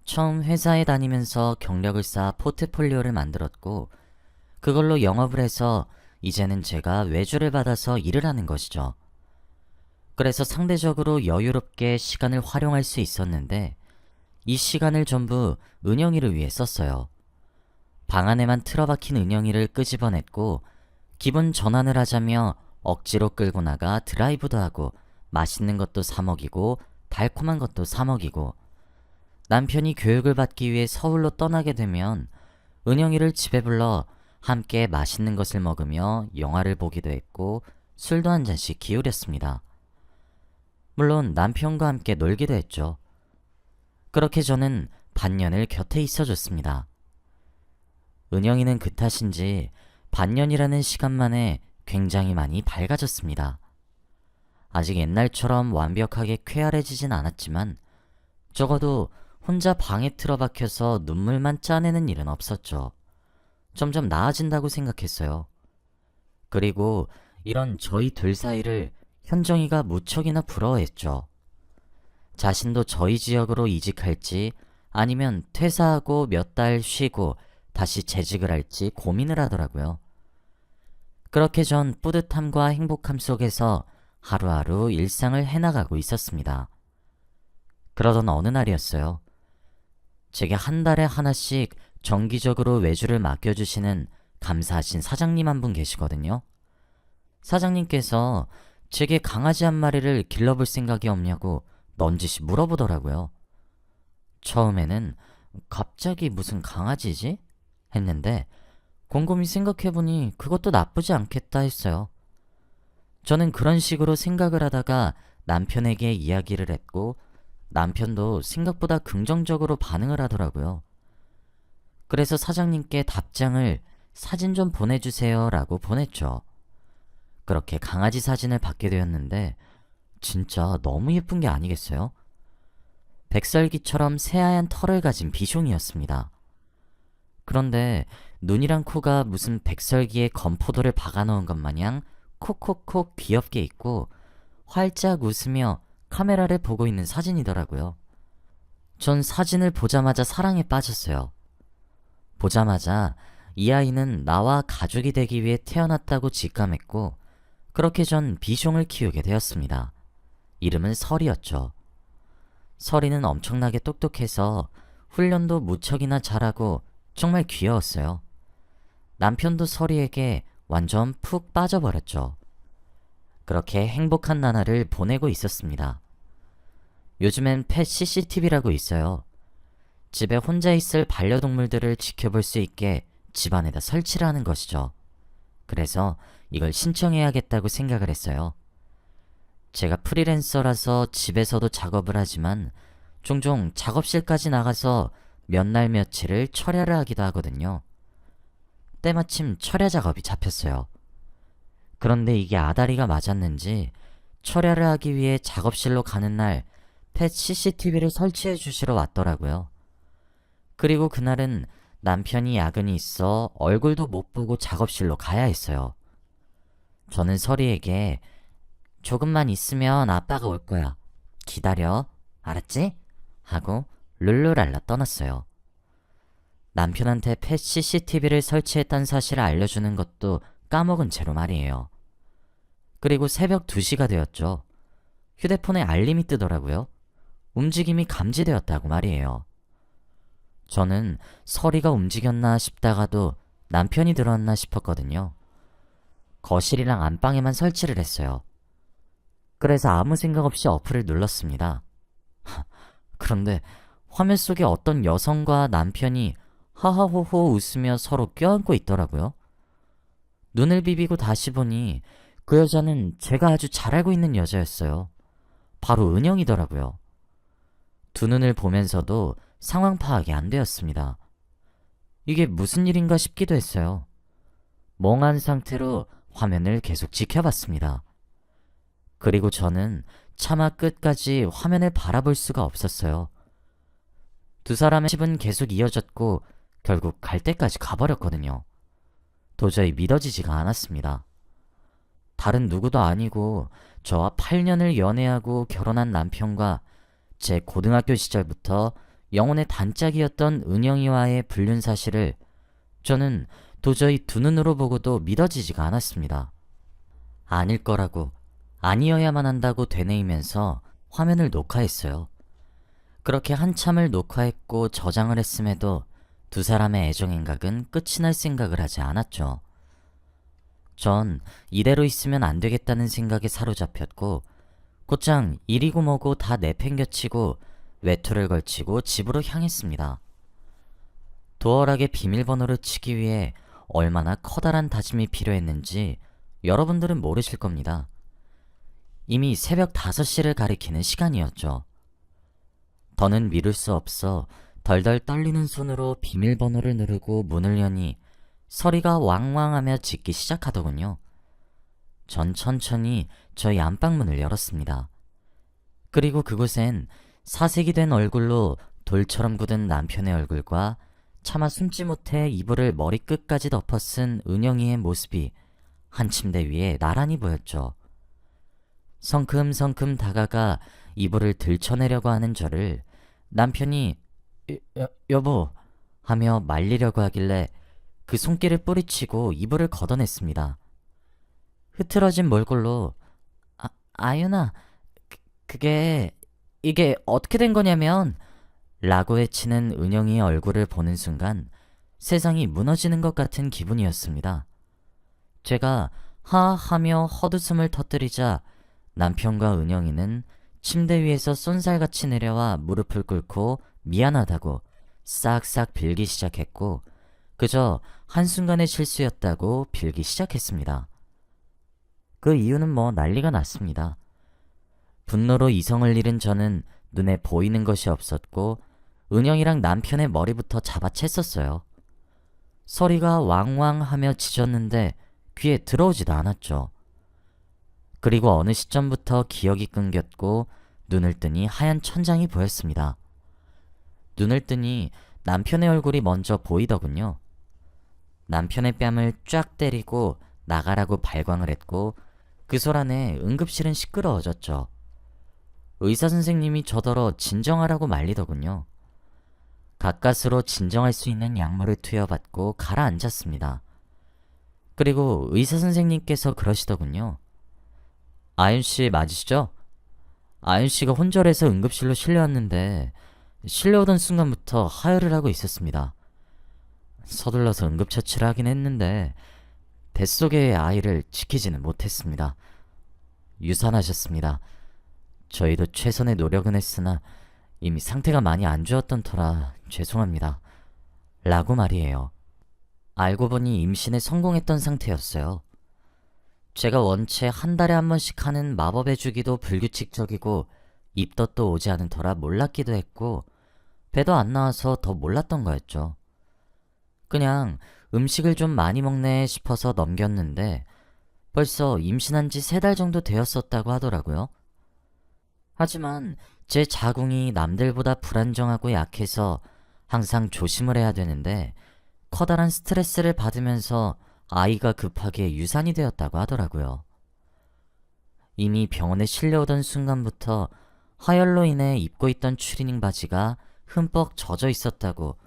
처음 회사에 다니면서 경력을 쌓아 포트폴리오를 만들었고 그걸로 영업을 해서 이제는 제가 외주를 받아서 일을 하는 것이죠. 그래서 상대적으로 여유롭게 시간을 활용할 수 있었는데 이 시간을 전부 은영이를 위해 썼어요. 방 안에만 틀어박힌 은영이를 끄집어냈고 기분 전환을 하자며 억지로 끌고 나가 드라이브도 하고 맛있는 것도 사 먹이고 달콤한 것도 사 먹이고, 남편이 교육을 받기 위해 서울로 떠나게 되면 은영이를 집에 불러 함께 맛있는 것을 먹으며 영화를 보기도 했고 술도 한 잔씩 기울였습니다. 물론 남편과 함께 놀기도 했죠. 그렇게 저는 반년을 곁에 있어줬습니다. 은영이는 그 탓인지 반년이라는 시간 만에 굉장히 많이 밝아졌습니다. 아직 옛날처럼 완벽하게 쾌활해지진 않았지만 적어도 혼자 방에 틀어박혀서 눈물만 짜내는 일은 없었죠. 점점 나아진다고 생각했어요. 그리고 이런 저희 둘 사이를 현정이가 무척이나 부러워했죠. 자신도 저희 지역으로 이직할지 아니면 퇴사하고 몇 달 쉬고 다시 재직을 할지 고민을 하더라고요. 그렇게 전 뿌듯함과 행복함 속에서 하루하루 일상을 해나가고 있었습니다. 그러던 어느 날이었어요. 제게 한 달에 하나씩 정기적으로 외주를 맡겨주시는 감사하신 사장님 한 분 계시거든요. 사장님께서 제게 강아지 한 마리를 길러볼 생각이 없냐고 넌지시 물어보더라고요. 처음에는 갑자기 무슨 강아지지? 했는데 곰곰이 생각해보니 그것도 나쁘지 않겠다 했어요. 저는 그런 식으로 생각을 하다가 남편에게 이야기를 했고 남편도 생각보다 긍정적으로 반응을 하더라고요. 그래서 사장님께 답장을 사진 좀 보내주세요 라고 보냈죠. 그렇게 강아지 사진을 받게 되었는데 진짜 너무 예쁜 게 아니겠어요? 백설기처럼 새하얀 털을 가진 비숑이었습니다. 그런데 눈이랑 코가 무슨 백설기에 건포도를 박아넣은 것 마냥 콕콕콕 귀엽게 있고 활짝 웃으며 카메라를 보고 있는 사진이더라고요. 전 사진을 보자마자 사랑에 빠졌어요. 보자마자 이 아이는 나와 가족이 되기 위해 태어났다고 직감했고 그렇게 전 비숑을 키우게 되었습니다. 이름은 설이었죠. 설이는 엄청나게 똑똑해서 훈련도 무척이나 잘하고 정말 귀여웠어요. 남편도 설이에게 완전 푹 빠져버렸죠. 그렇게 행복한 나날을 보내고 있었습니다. 요즘엔 펫 CCTV라고 있어요. 집에 혼자 있을 반려동물들을 지켜볼 수 있게 집안에다 설치를 하는 것이죠. 그래서 이걸 신청해야겠다고 생각을 했어요. 제가 프리랜서라서 집에서도 작업을 하지만 종종 작업실까지 나가서 몇 날 며칠을 철야를 하기도 하거든요. 때마침 철야 작업이 잡혔어요. 그런데 이게 아다리가 맞았는지 철야를 하기 위해 작업실로 가는 날 펫 CCTV를 설치해 주시러 왔더라고요. 그리고 그날은 남편이 야근이 있어 얼굴도 못 보고 작업실로 가야 했어요. 저는 설이에게 조금만 있으면 아빠가 올 거야. 기다려. 알았지? 하고 룰루랄라 떠났어요. 남편한테 펫 CCTV를 설치했다는 사실을 알려주는 것도 까먹은 채로 말이에요. 그리고 새벽 2시가 되었죠. 휴대폰에 알림이 뜨더라고요. 움직임이 감지되었다고 말이에요. 저는 설이가 움직였나 싶다가도 남편이 들어왔나 싶었거든요. 거실이랑 안방에만 설치를 했어요. 그래서 아무 생각 없이 어플을 눌렀습니다. 그런데 화면 속에 어떤 여성과 남편이 하하호호 웃으며 서로 껴안고 있더라고요. 눈을 비비고 다시 보니 그 여자는 제가 아주 잘 알고 있는 여자였어요. 바로 은영이더라고요. 두 눈을 보면서도 상황 파악이 안 되었습니다. 이게 무슨 일인가 싶기도 했어요. 멍한 상태로 화면을 계속 지켜봤습니다. 그리고 저는 차마 끝까지 화면을 바라볼 수가 없었어요. 두 사람의 집은 계속 이어졌고 결국 갈 때까지 가버렸거든요. 도저히 믿어지지가 않았습니다. 다른 누구도 아니고 저와 8년을 연애하고 결혼한 남편과 제 고등학교 시절부터 영혼의 단짝이었던 은영이와의 불륜 사실을 저는 도저히 두 눈으로 보고도 믿어지지가 않았습니다. 아닐 거라고, 아니어야만 한다고 되뇌이면서 화면을 녹화했어요. 그렇게 한참을 녹화했고 저장을 했음에도 두 사람의 애정행각은 끝이 날 생각을 하지 않았죠. 전 이대로 있으면 안 되겠다는 생각에 사로잡혔고 곧장 이리고 뭐고 다 내팽겨치고 외투를 걸치고 집으로 향했습니다. 도어락에 비밀번호를 치기 위해 얼마나 커다란 다짐이 필요했는지 여러분들은 모르실 겁니다. 이미 새벽 5시를 가리키는 시간이었죠. 더는 미룰 수 없어 덜덜 떨리는 손으로 비밀번호를 누르고 문을 여니 서리가 왕왕하며 짖기 시작하더군요. 전 천천히 저희 안방문을 열었습니다. 그리고 그곳엔 사색이 된 얼굴로 돌처럼 굳은 남편의 얼굴과 차마 숨지 못해 이불을 머리끝까지 덮어 쓴 은영이의 모습이 한 침대 위에 나란히 보였죠. 성큼성큼 다가가 이불을 들쳐내려고 하는 저를 남편이 여보 하며 말리려고 하길래 그 손길을 뿌리치고 이불을 걷어냈습니다. 흐트러진 몰골로 아윤아, 이게 어떻게 된 거냐면 라고 외치는 은영이의 얼굴을 보는 순간 세상이 무너지는 것 같은 기분이었습니다. 제가 하하며 헛웃음을 터뜨리자 남편과 은영이는 침대 위에서 쏜살같이 내려와 무릎을 꿇고 미안하다고 싹싹 빌기 시작했고 그저 한순간의 실수였다고 빌기 시작했습니다. 그 이유는 난리가 났습니다. 분노로 이성을 잃은 저는 눈에 보이는 것이 없었고 은영이랑 남편의 머리부터 잡아챘었어요. 소리가 왕왕하며 짖었는데 귀에 들어오지도 않았죠. 그리고 어느 시점부터 기억이 끊겼고 눈을 뜨니 하얀 천장이 보였습니다. 눈을 뜨니 남편의 얼굴이 먼저 보이더군요. 남편의 뺨을 쫙 때리고 나가라고 발광을 했고 그 소란에 응급실은 시끄러워졌죠. 의사 선생님이 저더러 진정하라고 말리더군요. 가까스로 진정할 수 있는 약물을 투여받고 가라앉았습니다. 그리고 의사 선생님께서 그러시더군요. 아윤씨 맞으시죠? 아윤씨가 혼절해서 응급실로 실려왔는데 실려오던 순간부터 하혈을 하고 있었습니다. 서둘러서 응급처치를 하긴 했는데 뱃속의 아이를 지키지는 못했습니다. 유산하셨습니다. 저희도 최선의 노력은 했으나 이미 상태가 많이 안 좋았던 터라 죄송합니다. 라고 말이에요. 알고 보니 임신에 성공했던 상태였어요. 제가 원체 한 달에 한 번씩 하는 마법의 주기도 불규칙적이고 입덧도 오지 않은 터라 몰랐기도 했고 배도 안 나와서 더 몰랐던 거였죠. 그냥 음식을 좀 많이 먹네 싶어서 넘겼는데 벌써 임신한 지 3달 정도 되었었다고 하더라고요. 하지만 제 자궁이 남들보다 불안정하고 약해서 항상 조심을 해야 되는데 커다란 스트레스를 받으면서 아이가 급하게 유산이 되었다고 하더라고요. 이미 병원에 실려오던 순간부터 하열로 인해 입고 있던 추리닝 바지가 흠뻑 젖어 있었다고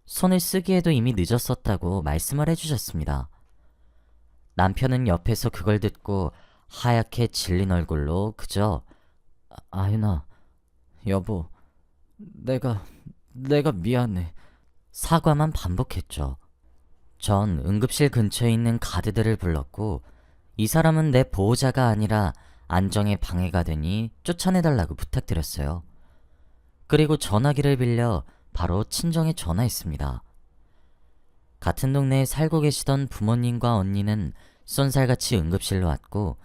손을 쓰기에도 이미 늦었었다고 말씀을 해주셨습니다. 남편은 옆에서 그걸 듣고 하얗게 질린 얼굴로 그저 아윤아, 여보, 내가 미안해. 사과만 반복했죠. 전 응급실 근처에 있는 가드들을 불렀고 이 사람은 내 보호자가 아니라 안정에 방해가 되니 쫓아내달라고 부탁드렸어요. 그리고 전화기를 빌려 바로 친정에 전화했습니다. 같은 동네에 살고 계시던 부모님과 언니는 쏜살같이 응급실로 왔고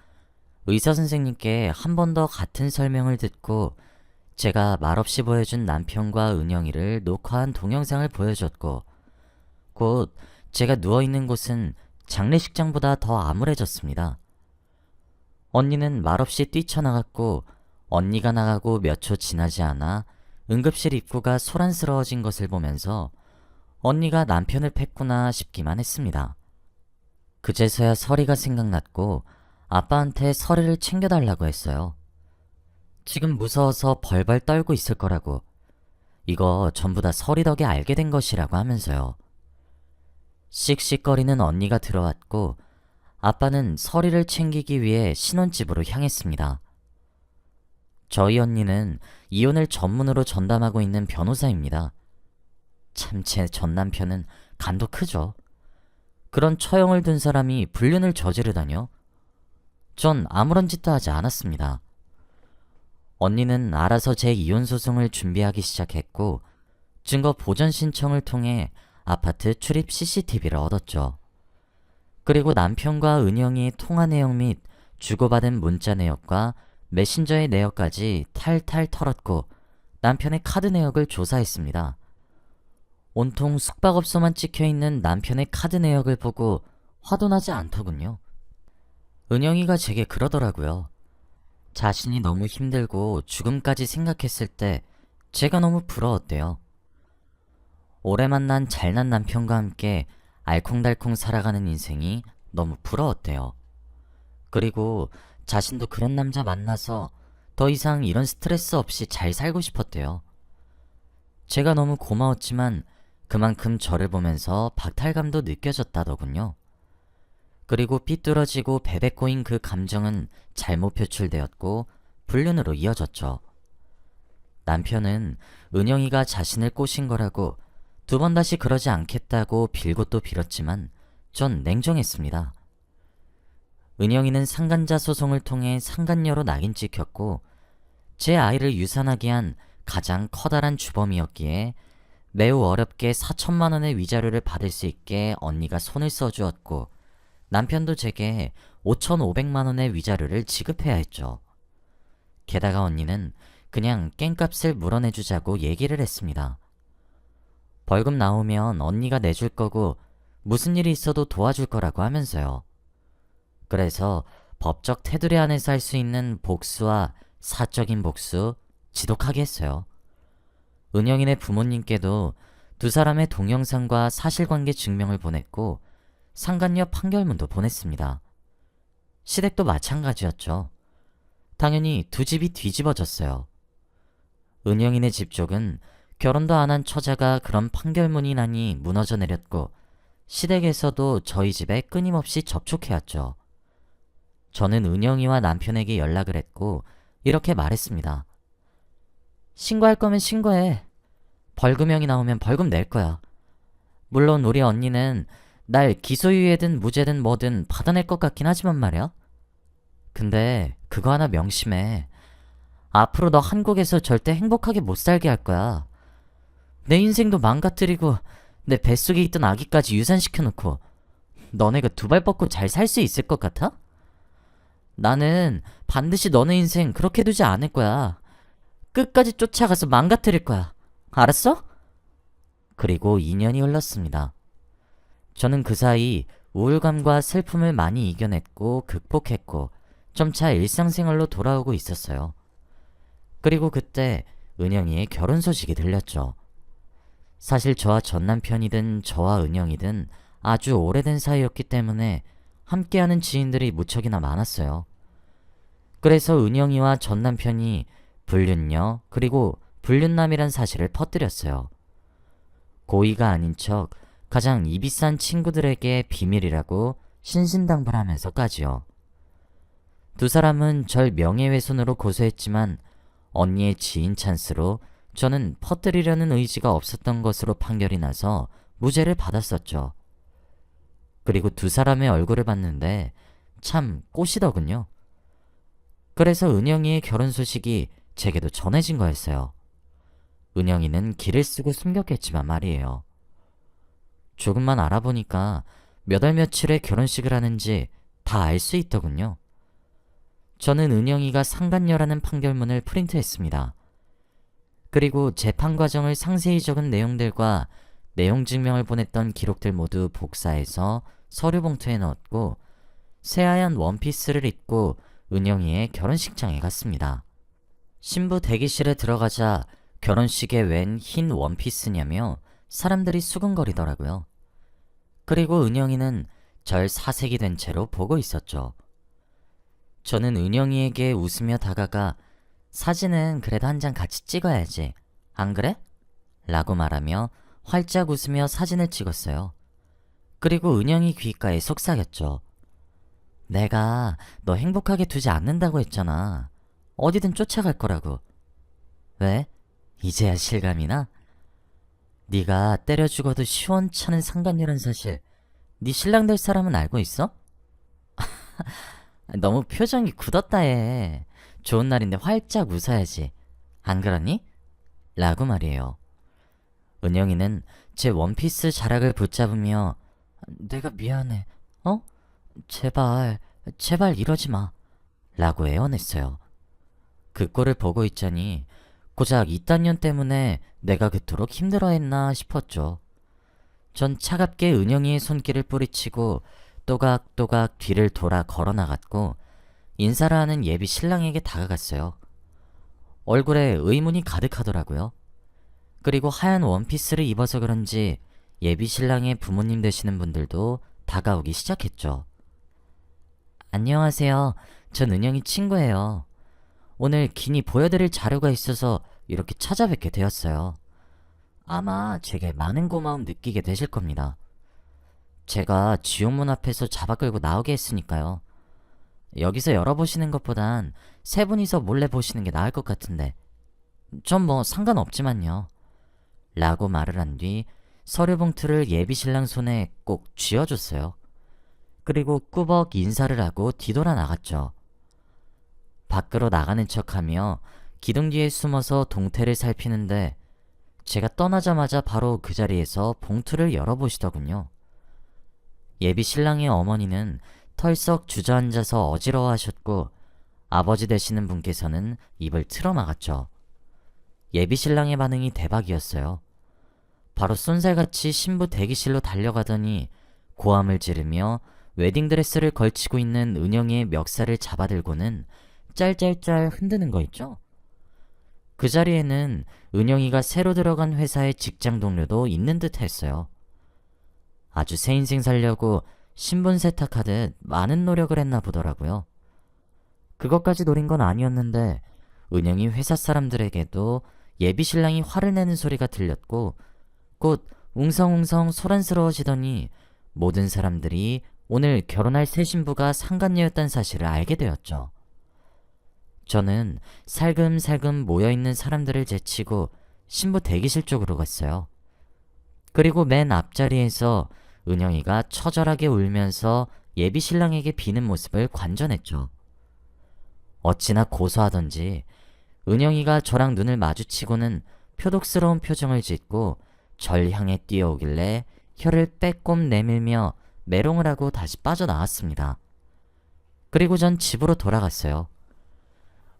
의사 선생님께 한 번 더 같은 설명을 듣고 제가 말없이 보여준 남편과 은영이를 녹화한 동영상을 보여줬고 곧 제가 누워있는 곳은 장례식장보다 더 암울해졌습니다. 언니는 말없이 뛰쳐나갔고 언니가 나가고 몇 초 지나지 않아 응급실 입구가 소란스러워진 것을 보면서 언니가 남편을 팼구나 싶기만 했습니다. 그제서야 서리가 생각났고 아빠한테 서리를 챙겨달라고 했어요. 지금 무서워서 벌벌 떨고 있을 거라고. 이거 전부 다 서리 덕에 알게 된 것이라고 하면서요. 씩씩거리는 언니가 들어왔고 아빠는 서리를 챙기기 위해 신혼집으로 향했습니다. 저희 언니는 이혼을 전문으로 전담하고 있는 변호사입니다. 참 제 전 남편은 간도 크죠. 그런 처형을 둔 사람이 불륜을 저지르다뇨? 전 아무런 짓도 하지 않았습니다. 언니는 알아서 제 이혼 소송을 준비하기 시작했고 증거 보전 신청을 통해 아파트 출입 CCTV를 얻었죠. 그리고 남편과 은영이의 통화 내용 및 주고받은 문자 내역과 메신저의 내역까지 탈탈 털었고 남편의 카드 내역을 조사했습니다. 온통 숙박업소만 찍혀있는 남편의 카드 내역을 보고 화도 나지 않더군요. 은영이가 제게 그러더라고요. 자신이 너무 힘들고 죽음까지 생각했을 때 제가 너무 부러웠대요. 오래 만난 잘난 남편과 함께 알콩달콩 살아가는 인생이 너무 부러웠대요. 그리고 자신도 그런 남자 만나서 더 이상 이런 스트레스 없이 잘 살고 싶었대요. 제가 너무 고마웠지만 그만큼 저를 보면서 박탈감도 느껴졌다더군요. 그리고 삐뚤어지고 베베 꼬인 그 감정은 잘못 표출되었고 불륜으로 이어졌죠. 남편은 은영이가 자신을 꼬신 거라고 두 번 다시 그러지 않겠다고 빌고 또 빌었지만 전 냉정했습니다. 은영이는 상간자 소송을 통해 상간녀로 낙인 찍혔고 제 아이를 유산하게 한 가장 커다란 주범이었기에 매우 어렵게 4천만 원의 위자료를 받을 수 있게 언니가 손을 써주었고 남편도 제게 5,500만 원의 위자료를 지급해야 했죠. 게다가 언니는 그냥 깽값을 물어내주자고 얘기를 했습니다. 벌금 나오면 언니가 내줄 거고 무슨 일이 있어도 도와줄 거라고 하면서요. 그래서 법적 테두리 안에서 할 수 있는 복수와 사적인 복수 지독하게 했어요. 은영이네 부모님께도 두 사람의 동영상과 사실관계 증명을 보냈고 상간녀 판결문도 보냈습니다. 시댁도 마찬가지였죠. 당연히 두 집이 뒤집어졌어요. 은영이네 집 쪽은 결혼도 안 한 처자가 그런 판결문이 나니 무너져 내렸고 시댁에서도 저희 집에 끊임없이 접촉해왔죠. 저는 은영이와 남편에게 연락을 했고 이렇게 말했습니다. 신고할 거면 신고해. 벌금형이 나오면 벌금 낼 거야. 물론 우리 언니는 날 기소유예든 무죄든 뭐든 받아낼 것 같긴 하지만 말이야. 근데 그거 하나 명심해. 앞으로 너 한국에서 절대 행복하게 못 살게 할 거야. 내 인생도 망가뜨리고 내 뱃속에 있던 아기까지 유산시켜놓고 너네가 두 발 뻗고 잘 살 수 있을 것 같아? 나는 반드시 너네 인생 그렇게 두지 않을 거야. 끝까지 쫓아가서 망가뜨릴 거야. 알았어? 그리고 2년이 흘렀습니다. 저는 그 사이 우울감과 슬픔을 많이 이겨냈고 극복했고 점차 일상생활로 돌아오고 있었어요. 그리고 그때 은영이의 결혼 소식이 들렸죠. 사실 저와 전 남편이든 저와 은영이든 아주 오래된 사이였기 때문에 함께하는 지인들이 무척이나 많았어요. 그래서 은영이와 전 남편이 불륜녀 그리고 불륜남이란 사실을 퍼뜨렸어요. 고의가 아닌 척 가장 입이 싼 친구들에게 비밀이라고 신신당부하면서까지요. 두 사람은 절 명예훼손으로 고소했지만 언니의 지인 찬스로 저는 퍼뜨리려는 의지가 없었던 것으로 판결이 나서 무죄를 받았었죠. 그리고 두 사람의 얼굴을 봤는데 참 꽃이더군요. 그래서 은영이의 결혼 소식이 제게도 전해진 거였어요. 은영이는 길을 쓰고 숨겼겠지만 말이에요. 조금만 알아보니까 몇 월 며칠에 결혼식을 하는지 다 알 수 있더군요. 저는 은영이가 상간녀라는 판결문을 프린트했습니다. 그리고 재판 과정을 상세히 적은 내용들과 내용 증명을 보냈던 기록들 모두 복사해서 서류 봉투에 넣었고 새하얀 원피스를 입고 은영이의 결혼식장에 갔습니다. 신부 대기실에 들어가자 결혼식에 웬 흰 원피스냐며 사람들이 수근거리더라고요. 그리고 은영이는 절 사색이 된 채로 보고 있었죠. 저는 은영이에게 웃으며 다가가 사진은 그래도 한 장 같이 찍어야지. 안 그래? 라고 말하며 활짝 웃으며 사진을 찍었어요. 그리고 은영이 귓가에 속삭였죠. 내가 너 행복하게 두지 않는다고 했잖아. 어디든 쫓아갈 거라고. 왜? 이제야 실감이나? 네가 때려 죽어도 시원찮은 상간녀란 사실 네 신랑 될 사람은 알고 있어? 너무 표정이 굳었다 해. 좋은 날인데 활짝 웃어야지. 안 그러니? 라고 말이에요. 은영이는 제 원피스 자락을 붙잡으며 내가 미안해. 어? 제발 이러지 마. 라고 애원했어요. 그 꼴을 보고 있자니 고작 이딴 년 때문에 내가 그토록 힘들어했나 싶었죠. 전 차갑게 은영이의 손길을 뿌리치고 또각또각 뒤를 돌아 걸어나갔고 인사를 하는 예비 신랑에게 다가갔어요. 얼굴에 의문이 가득하더라고요. 그리고 하얀 원피스를 입어서 그런지 예비 신랑의 부모님 되시는 분들도 다가오기 시작했죠. 안녕하세요. 전 은영이 친구예요. 오늘 긴히 보여드릴 자료가 있어서 이렇게 찾아뵙게 되었어요. 아마 제게 많은 고마움 느끼게 되실 겁니다. 제가 지옥문 앞에서 잡아 끌고 나오게 했으니까요. 여기서 열어보시는 것보단 세 분이서 몰래 보시는 게 나을 것 같은데 전 뭐 상관없지만요. 라고 말을 한 뒤 서류 봉투를 예비 신랑 손에 꼭 쥐어줬어요. 그리고 꾸벅 인사를 하고 뒤돌아 나갔죠. 밖으로 나가는 척하며 기둥 뒤에 숨어서 동태를 살피는데 제가 떠나자마자 바로 그 자리에서 봉투를 열어보시더군요. 예비 신랑의 어머니는 털썩 주저앉아서 어지러워하셨고 아버지 되시는 분께서는 입을 틀어막았죠. 예비 신랑의 반응이 대박이었어요. 바로 쏜살같이 신부 대기실로 달려가더니 고함을 지르며 웨딩드레스를 걸치고 있는 은영이의 멱살을 잡아들고는 짤짤짤 흔드는 거 있죠? 그 자리에는 은영이가 새로 들어간 회사의 직장 동료도 있는 듯 했어요. 아주 새 인생 살려고 신분 세탁하듯 많은 노력을 했나 보더라고요. 그것까지 노린 건 아니었는데 은영이 회사 사람들에게도 예비 신랑이 화를 내는 소리가 들렸고 곧 웅성웅성 소란스러워지더니 모든 사람들이 오늘 결혼할 새 신부가 상간녀였다는 사실을 알게 되었죠. 저는 살금살금 모여있는 사람들을 제치고 신부 대기실 쪽으로 갔어요. 그리고 맨 앞자리에서 은영이가 처절하게 울면서 예비 신랑에게 비는 모습을 관전했죠. 어찌나 고소하던지 은영이가 저랑 눈을 마주치고는 표독스러운 표정을 짓고 절 향해 뛰어오길래 혀를 빼꼼 내밀며 메롱을 하고 다시 빠져나왔습니다. 그리고 전 집으로 돌아갔어요.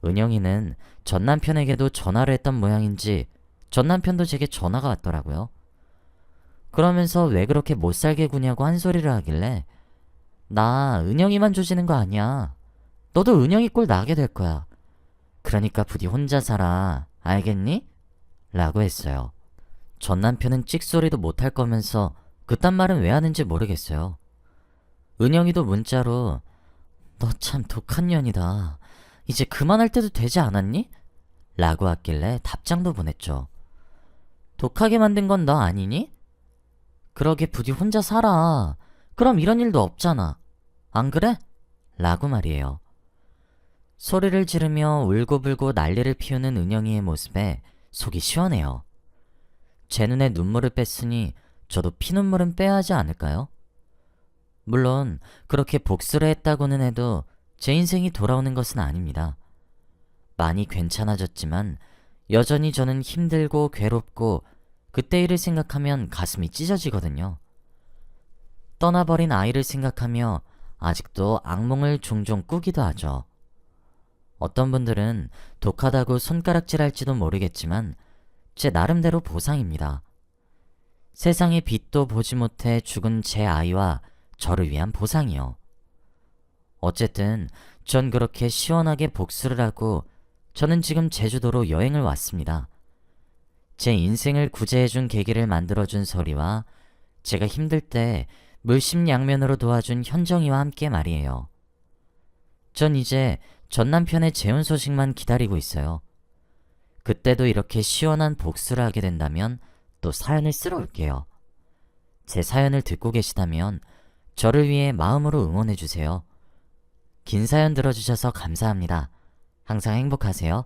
은영이는 전 남편에게도 전화를 했던 모양인지 전 남편도 제게 전화가 왔더라고요. 그러면서 왜 그렇게 못살게 구냐고 한 소리를 하길래 나 은영이만 조지는 거 아니야. 너도 은영이 꼴 나게 될 거야. 그러니까 부디 혼자 살아. 알겠니? 라고 했어요. 전 남편은 찍소리도 못할 거면서 그딴 말은 왜 하는지 모르겠어요. 은영이도 문자로 너 참 독한 년이다. 이제 그만할 때도 되지 않았니? 라고 왔길래 답장도 보냈죠. 독하게 만든 건 너 아니니? 그러게 부디 혼자 살아. 그럼 이런 일도 없잖아. 안 그래? 라고 말이에요. 소리를 지르며 울고불고 난리를 피우는 은영이의 모습에 속이 시원해요. 제 눈에 눈물을 뺐으니 저도 피눈물은 빼야 하지 않을까요? 물론 그렇게 복수를 했다고는 해도 제 인생이 돌아오는 것은 아닙니다. 많이 괜찮아졌지만 여전히 저는 힘들고 괴롭고 그때 일을 생각하면 가슴이 찢어지거든요. 떠나버린 아이를 생각하며 아직도 악몽을 종종 꾸기도 하죠. 어떤 분들은 독하다고 손가락질할지도 모르겠지만 제 나름대로 보상입니다. 세상의 빛도 보지 못해 죽은 제 아이와 저를 위한 보상이요. 어쨌든 전 그렇게 시원하게 복수를 하고 저는 지금 제주도로 여행을 왔습니다. 제 인생을 구제해준 계기를 만들어준 서리와 제가 힘들 때 물심양면으로 도와준 현정이와 함께 말이에요. 전 이제 전 남편의 재혼 소식만 기다리고 있어요. 그때도 이렇게 시원한 복수를 하게 된다면 또 사연을 쓰러 올게요. 제 사연을 듣고 계시다면 저를 위해 마음으로 응원해주세요. 긴 사연 들어주셔서 감사합니다. 항상 행복하세요.